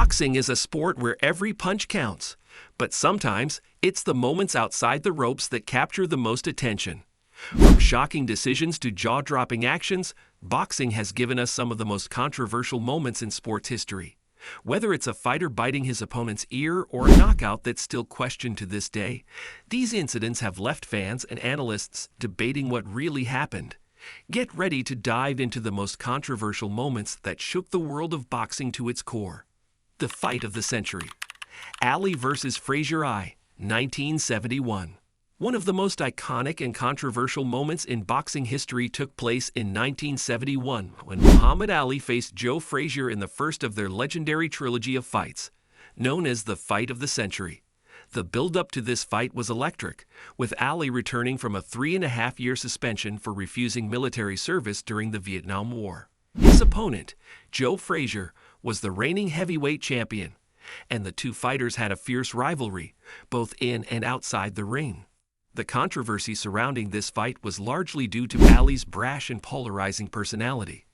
Boxing is a sport where every punch counts, but sometimes it's the moments outside the ropes that capture the most attention. From shocking decisions to jaw-dropping actions, boxing has given us some of the most controversial moments in sports history. Whether it's a fighter biting his opponent's ear or a knockout that's still questioned to this day, these incidents have left fans and analysts debating what really happened. Get ready to dive into the most controversial moments that shook the world of boxing to its core. The fight of the century. Ali vs. Frazier I, 1971. One of the most iconic and controversial moments in boxing history took place in 1971 when Muhammad Ali faced Joe Frazier in the first of their legendary trilogy of fights, known as the Fight of the Century. The build-up to this fight was electric, with Ali returning from a 3.5-year suspension for refusing military service during the Vietnam War. His opponent, Joe Frazier, was the reigning heavyweight champion, and the two fighters had a fierce rivalry, both in and outside the ring. The controversy surrounding this fight was largely due to Ali's brash and polarizing personality.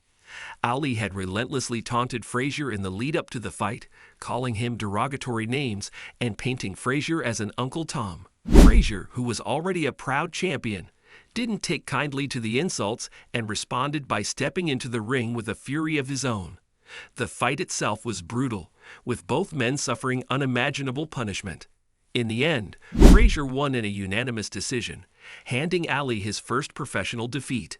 Ali had relentlessly taunted Frazier in the lead-up to the fight, calling him derogatory names and painting Frazier as an Uncle Tom. Frazier, who was already a proud champion, didn't take kindly to the insults and responded by stepping into the ring with a fury of his own. The fight itself was brutal, with both men suffering unimaginable punishment. In the end, Frazier won in a unanimous decision, handing Ali his first professional defeat.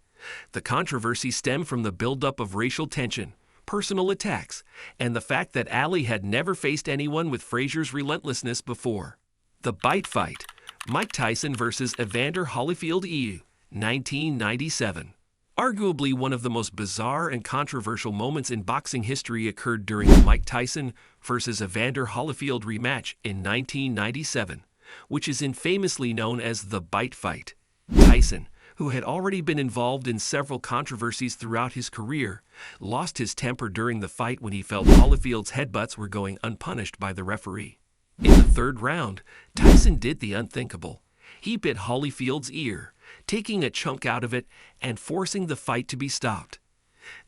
The controversy stemmed from the buildup of racial tension, personal attacks, and the fact that Ali had never faced anyone with Frazier's relentlessness before. The Bite Fight. Mike Tyson vs. Evander Holyfield EU, 1997. Arguably one of the most bizarre and controversial moments in boxing history occurred during the Mike Tyson vs. Evander Holyfield rematch in 1997, which is infamously known as the Bite Fight. Tyson, who had already been involved in several controversies throughout his career, lost his temper during the fight when he felt Holyfield's headbutts were going unpunished by the referee. In the third round, Tyson did the unthinkable. He bit Holyfield's ear, taking a chunk out of it and forcing the fight to be stopped.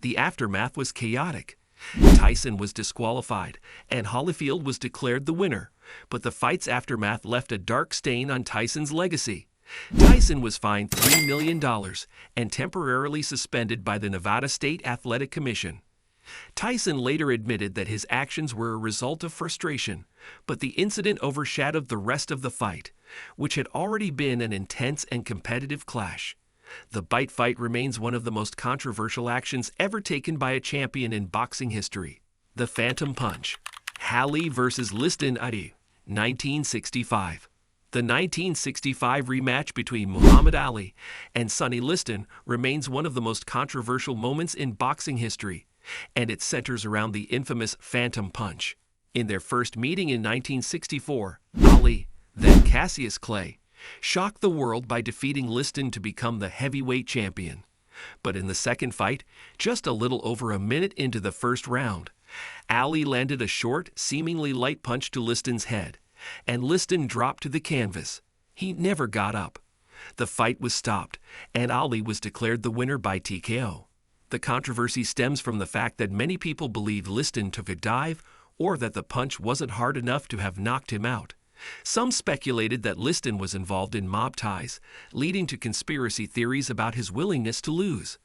The aftermath was chaotic. Tyson was disqualified, and Holyfield was declared the winner, but the fight's aftermath left a dark stain on Tyson's legacy. Tyson was fined $3 million and temporarily suspended by the Nevada State Athletic Commission. Tyson later admitted that his actions were a result of frustration, but the incident overshadowed the rest of the fight, which had already been an intense and competitive clash. The Bite Fight remains one of the most controversial actions ever taken by a champion in boxing history. The Phantom Punch. Ali vs. Liston Ali, 1965. The 1965 rematch between Muhammad Ali and Sonny Liston remains one of the most controversial moments in boxing history, and it centers around the infamous Phantom Punch. In their first meeting in 1964, Ali, then Cassius Clay, shocked the world by defeating Liston to become the heavyweight champion. But in the second fight, just a little over a minute into the first round, Ali landed a short, seemingly light punch to Liston's head, and Liston dropped to the canvas. He never got up. The fight was stopped, and Ali was declared the winner by TKO. The controversy stems from the fact that many people believe Liston took a dive or that the punch wasn't hard enough to have knocked him out. Some speculated that Liston was involved in mob ties, leading to conspiracy theories about his willingness to lose.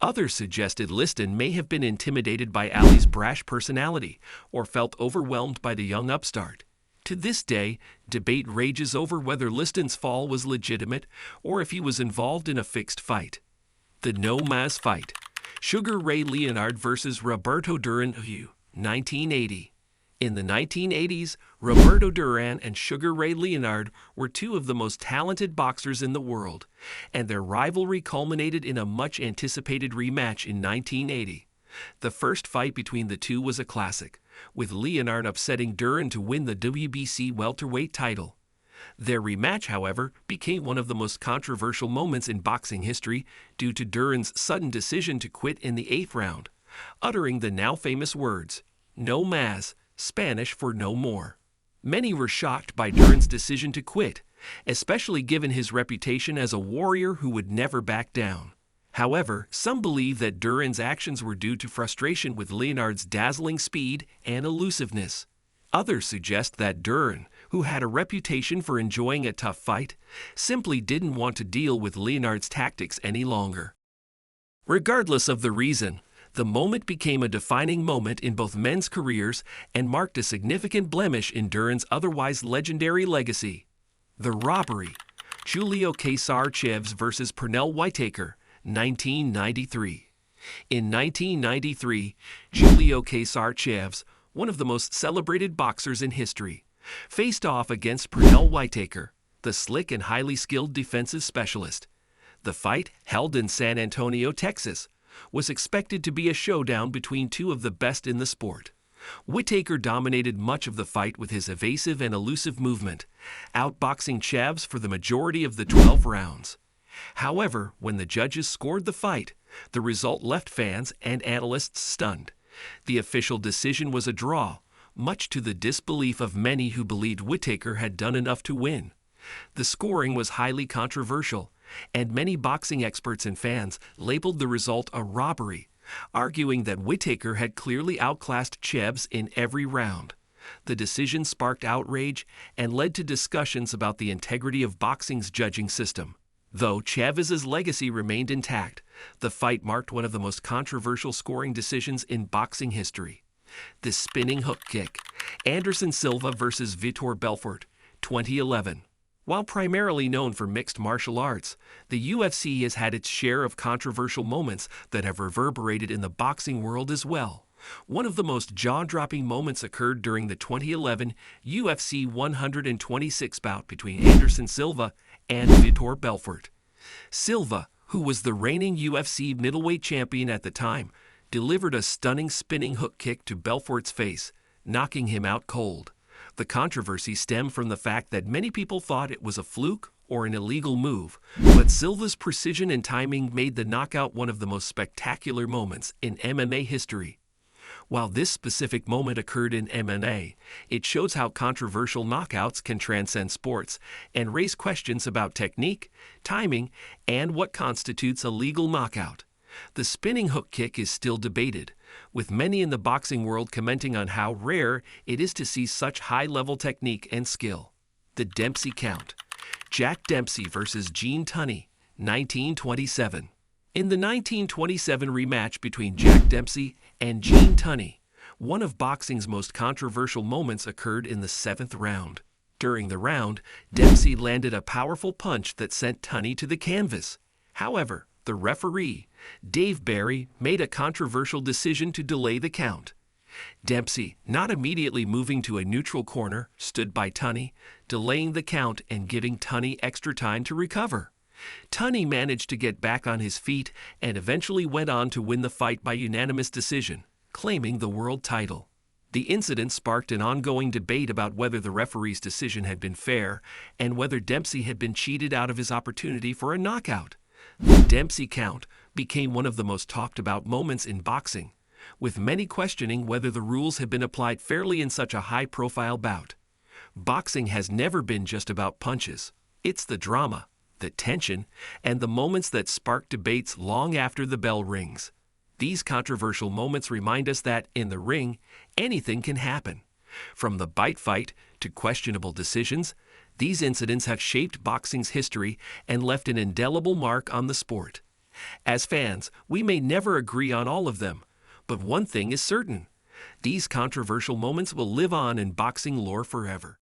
Others suggested Liston may have been intimidated by Ali's brash personality or felt overwhelmed by the young upstart. To this day, debate rages over whether Liston's fall was legitimate or if he was involved in a fixed fight. The No Mas Fight. Sugar Ray Leonard vs. Roberto Duran, 1980. In the 1980s, Roberto Duran and Sugar Ray Leonard were two of the most talented boxers in the world, and their rivalry culminated in a much-anticipated rematch in 1980. The first fight between the two was a classic, with Leonard upsetting Duran to win the WBC welterweight title. Their rematch, however, became one of the most controversial moments in boxing history due to Duran's sudden decision to quit in the 8th round, uttering the now famous words, "No mas," Spanish for no more. Many were shocked by Duran's decision to quit, especially given his reputation as a warrior who would never back down. However, some believe that Duran's actions were due to frustration with Leonard's dazzling speed and elusiveness. Others suggest that Duran, who had a reputation for enjoying a tough fight, simply didn't want to deal with Leonard's tactics any longer. Regardless of the reason, the moment became a defining moment in both men's careers and marked a significant blemish in Duran's otherwise legendary legacy. The robbery. Julio Cesar Chavez vs. Pernell Whitaker, 1993. In 1993, Julio Cesar Chavez, one of the most celebrated boxers in history, faced off against Pernell Whitaker, the slick and highly skilled defensive specialist. The fight, held in San Antonio, Texas, was expected to be a showdown between two of the best in the sport. Whitaker dominated much of the fight with his evasive and elusive movement, outboxing Chavez for the majority of the 12 rounds. However, when the judges scored the fight, the result left fans and analysts stunned. The official decision was a draw, much to the disbelief of many who believed Whitaker had done enough to win. The scoring was highly controversial, and many boxing experts and fans labeled the result a robbery, arguing that Whitaker had clearly outclassed Chavez in every round. The decision sparked outrage and led to discussions about the integrity of boxing's judging system. Though Chavez's legacy remained intact, the fight marked one of the most controversial scoring decisions in boxing history. The spinning hook kick. Anderson Silva vs. Vitor Belfort, 2011. While primarily known for mixed martial arts, the UFC has had its share of controversial moments that have reverberated in the boxing world as well. One of the most jaw-dropping moments occurred during the 2011 UFC 126 bout between Anderson Silva and Vitor Belfort. Silva, who was the reigning UFC middleweight champion at the time, delivered a stunning spinning hook kick to Belfort's face, knocking him out cold. The controversy stemmed from the fact that many people thought it was a fluke or an illegal move, but Silva's precision and timing made the knockout one of the most spectacular moments in MMA history. While this specific moment occurred in MMA, it shows how controversial knockouts can transcend sports and raise questions about technique, timing, and what constitutes a legal knockout. The spinning hook kick is still debated, with many in the boxing world commenting on how rare it is to see such high-level technique and skill. The Dempsey count. Jack Dempsey vs. Gene Tunney, 1927. In the 1927 rematch between Jack Dempsey and Gene Tunney, one of boxing's most controversial moments occurred in the 7th round. During the round, Dempsey landed a powerful punch that sent Tunney to the canvas. However, the referee, Dave Barry, made a controversial decision to delay the count. Dempsey, not immediately moving to a neutral corner, stood by Tunney, delaying the count and giving Tunney extra time to recover. Tunney managed to get back on his feet and eventually went on to win the fight by unanimous decision, claiming the world title. The incident sparked an ongoing debate about whether the referee's decision had been fair and whether Dempsey had been cheated out of his opportunity for a knockout. The Dempsey count became one of the most talked about moments in boxing, with many questioning whether the rules have been applied fairly in such a high-profile bout. Boxing has never been just about punches. It's the drama, the tension, and the moments that spark debates long after the bell rings. These controversial moments remind us that, in the ring, anything can happen. From the bite fight to questionable decisions, these incidents have shaped boxing's history and left an indelible mark on the sport. As fans, we may never agree on all of them, but one thing is certain: these controversial moments will live on in boxing lore forever.